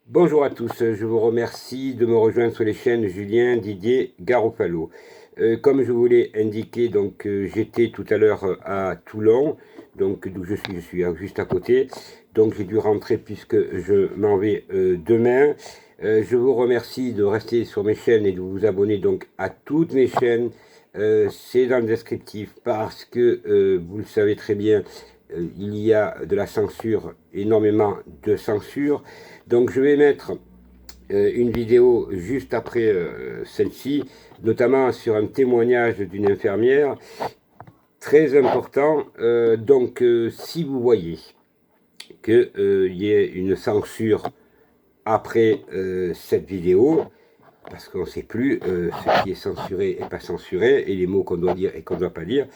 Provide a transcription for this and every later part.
Bonjour à tous, je vous remercie de me rejoindre sur les chaînes Julien Didier Garofalo. Comme je vous l'ai indiqué, j'étais tout à l'heure à Toulon, donc d'où je suis juste à côté. Donc j'ai dû rentrer puisque je m'en vais demain. Je vous remercie de rester sur mes chaînes et de vous abonner donc à toutes mes chaînes. C'est dans le descriptif parce que vous le savez très bien, il y a de la censure, énormément de censure. Donc je vais mettre une vidéo juste après celle-ci, notamment sur un témoignage d'une infirmière, très important. Si vous voyez qu'il y ait une censure après cette vidéo, parce qu'on ne sait plus ce qui est censuré et pas censuré, et les mots qu'on doit dire et qu'on ne doit pas dire,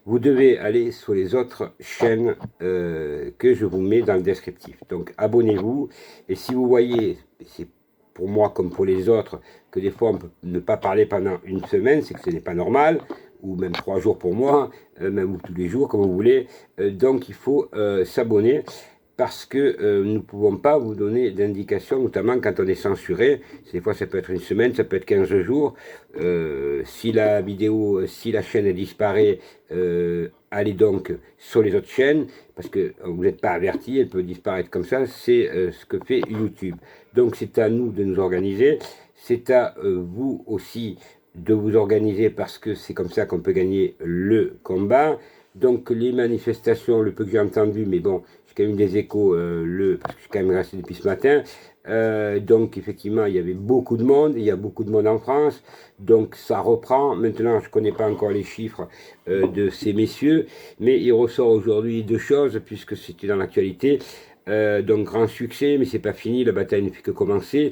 vous devez aller sur les autres chaînes que je vous mets dans le descriptif. Donc abonnez-vous, et si vous voyez, c'est pour moi comme pour les autres, que des fois on peut ne pas parler pendant une semaine, c'est que ce n'est pas normal, ou même 3 jours pour moi, même tous les jours, comme vous voulez. Donc il faut s'abonner parce que nous ne pouvons pas vous donner d'indications, notamment quand on est censuré. Des fois, ça peut être une semaine, ça peut être 15 jours. Si la vidéo, si la chaîne disparaît, allez donc sur les autres chaînes, parce que vous n'êtes pas averti, elle peut disparaître comme ça. C'est ce que fait YouTube. Donc, c'est à nous de nous organiser. C'est à vous aussi de vous organiser, parce que c'est comme ça qu'on peut gagner le combat. Donc, les manifestations, le peu que j'ai entendu, mais bon, quand même des échos, parce que je suis quand même resté depuis ce matin. Donc effectivement, il y avait beaucoup de monde, il y a beaucoup de monde en France, donc ça reprend. Maintenant, je ne connais pas encore les chiffres de ces messieurs, mais il ressort aujourd'hui deux choses, puisque c'était dans l'actualité. Donc grand succès, mais c'est pas fini, la bataille ne fait que commencer,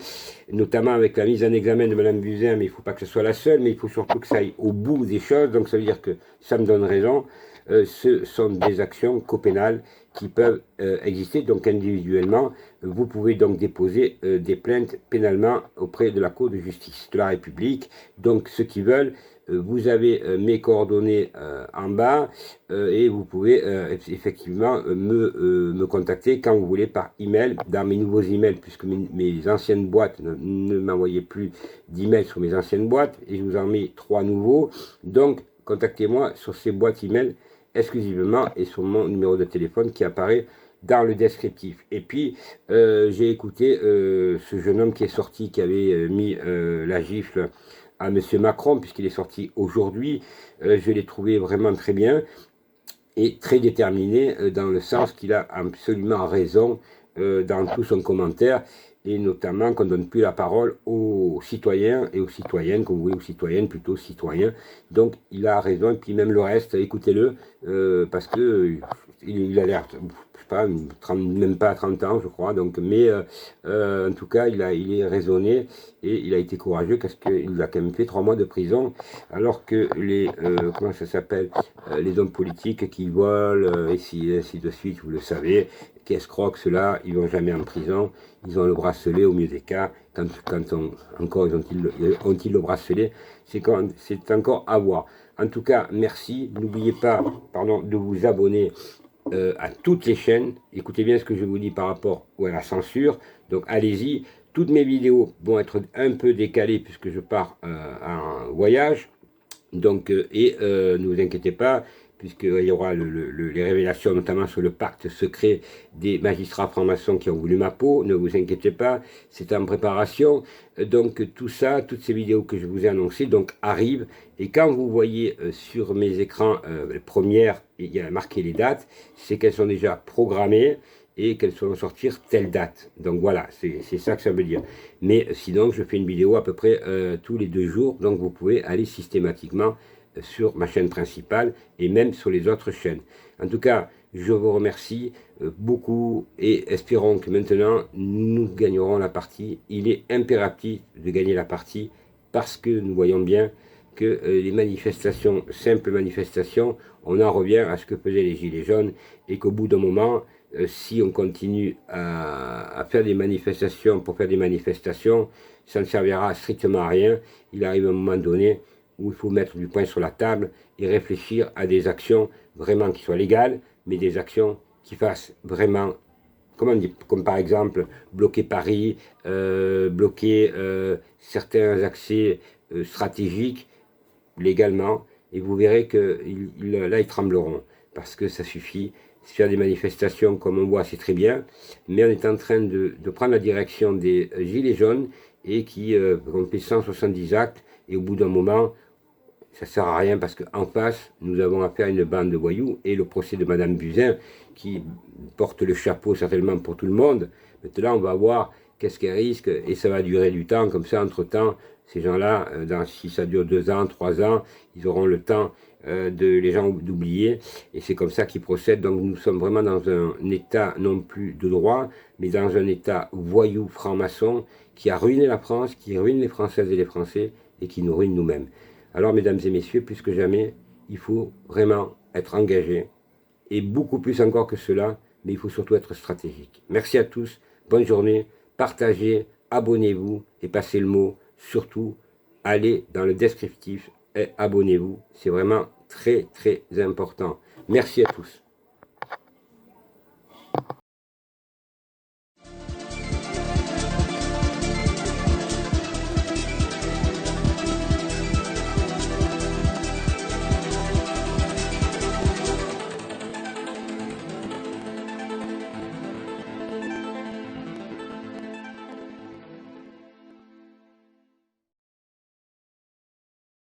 notamment avec la mise en examen de Mme Buzyn, mais il ne faut pas que ce soit la seule, mais il faut surtout que ça aille au bout des choses, donc ça veut dire que ça me donne raison. Ce sont des actions copénales qui peuvent exister, donc individuellement. Vous pouvez donc déposer des plaintes pénalement auprès de la Cour de justice de la République. Donc ceux qui veulent, vous avez mes coordonnées en bas et vous pouvez effectivement me contacter quand vous voulez par email, dans mes nouveaux emails, puisque mes anciennes boîtes ne m'envoyaient plus d'emails sur mes anciennes boîtes, et je vous en mets 3 nouveaux. Donc contactez-moi sur ces boîtes email exclusivement et sur mon numéro de téléphone qui apparaît dans le descriptif. Et puis, j'ai écouté ce jeune homme qui est sorti, qui avait mis la gifle à M. Macron, puisqu'il est sorti aujourd'hui. Je l'ai trouvé vraiment très bien et très déterminé dans le sens qu'il a absolument raison dans tout son commentaire, et notamment qu'on ne donne plus la parole aux citoyens et aux citoyennes, comme vous voyez, aux citoyennes, plutôt citoyens. Donc il a raison, et puis même le reste, écoutez-le, parce que il a l'air, je sais pas, 30, même pas 30 ans, je crois, donc, mais en tout cas, il est raisonné, et il a été courageux, parce qu'il a quand même fait 3 mois de prison, alors que les, comment ça s'appelle, les hommes politiques qui volent, ainsi de suite, vous le savez, qui escroquent, ceux-là, ils vont jamais en prison, ils ont le bracelet au mieux des cas. Encore ont-ils le bracelet, c'est encore à voir. En tout cas, merci. N'oubliez pas, pardon, de vous abonner à toutes les chaînes. Écoutez bien ce que je vous dis par rapport à la censure. Donc allez-y. Toutes mes vidéos vont être un peu décalées puisque je pars en voyage. Donc, ne vous inquiétez pas, puisqu'il y aura les révélations, notamment sur le pacte secret des magistrats francs-maçons qui ont voulu ma peau. Ne vous inquiétez pas, c'est en préparation. Donc, tout ça, toutes ces vidéos que je vous ai annoncées, donc, arrivent. Et quand vous voyez sur mes écrans les premières, il y a marqué les dates, c'est qu'elles sont déjà programmées et qu'elles vont sortir telle date. Donc voilà, c'est ça que ça veut dire. Mais sinon, je fais une vidéo à peu près tous les 2 jours, donc vous pouvez aller systématiquement sur ma chaîne principale et même sur les autres chaînes. En tout cas, je vous remercie beaucoup, et espérons que maintenant nous gagnerons la partie. Il est impératif de gagner la partie, parce que nous voyons bien que les manifestations, simples manifestations, on en revient à ce que faisaient les Gilets jaunes, et qu'au bout d'un moment, si on continue à faire des manifestations pour faire des manifestations, ça ne servira strictement à rien. Il arrive un moment donné où il faut mettre du poing sur la table et réfléchir à des actions vraiment qui soient légales, mais des actions qui fassent vraiment comment dire, comme par exemple bloquer Paris, bloquer certains accès stratégiques légalement, et vous verrez que là ils trembleront, parce que ça suffit. Faire des manifestations comme on voit, c'est très bien, mais on est en train de prendre la direction des gilets jaunes et qui ont fait 170 actes, et au bout d'un moment, ça sert à rien, parce qu'en face, nous avons affaire à une bande de voyous, et le procès de Madame Buzyn, qui porte le chapeau certainement pour tout le monde. Maintenant, on va voir qu'est-ce qu'elle risque, et ça va durer du temps, comme ça, entre-temps, ces gens-là, si ça dure 2 ans, 3 ans, ils auront le temps les gens d'oublier, et c'est comme ça qu'ils procèdent. Donc nous sommes vraiment dans un état non plus de droit, mais dans un état voyou franc-maçon, qui a ruiné la France, qui ruine les Françaises et les Français, et qui nous ruine nous-mêmes. Alors, mesdames et messieurs, plus que jamais, il faut vraiment être engagé, et beaucoup plus encore que cela, mais il faut surtout être stratégique. Merci à tous, bonne journée, partagez, abonnez-vous, et passez le mot, surtout, allez dans le descriptif et abonnez-vous, c'est vraiment très très important. Merci à tous.